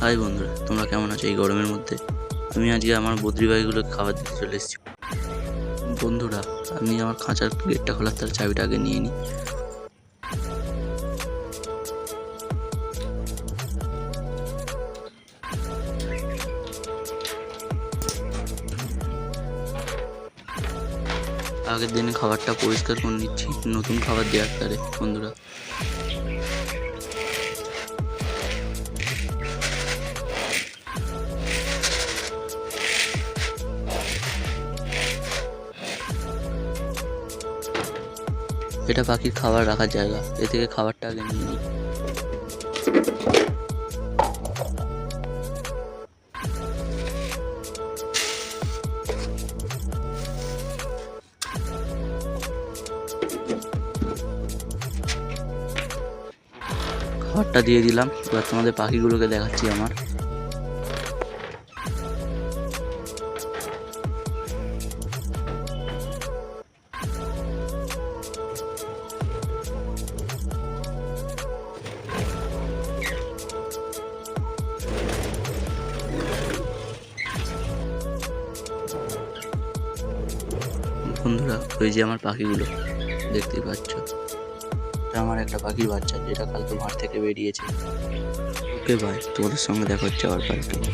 High বন্ধুরা, তোমরা কেমন আছো এই গরমের মধ্যে? আমি আজকে আমার বদ্রি ভাইগুলোকে খাবার দিতে চলে এসেছি। বন্ধুরা, আমি আমার খাঁচার গেটটা খোলার তার চাবিটা আগে নিয়ে নিই। আগের দিনে খাবারটা পরিষ্কার করে নিচ্ছি, নতুন খাবার দেওয়ার তারে বন্ধুরা। এটা পাখির খাবার রাখার জায়গা, এ থেকে খাবারটা আগে নিয়ে নিই। খাবারটা দিয়ে দিলাম, এবার তোমাদের পাখিগুলোকে দেখাচ্ছি আমার। বন্ধুরা, ওই যে আমার পাখিগুলো দেখতেই পাচ্ছ, এটা আমার একটা পাখির বাচ্চা যেটা কালকে ঘর থেকে বেরিয়েছে। ওকে ভাই, তোমাদের সঙ্গে দেখা হচ্ছে আবার কালকে।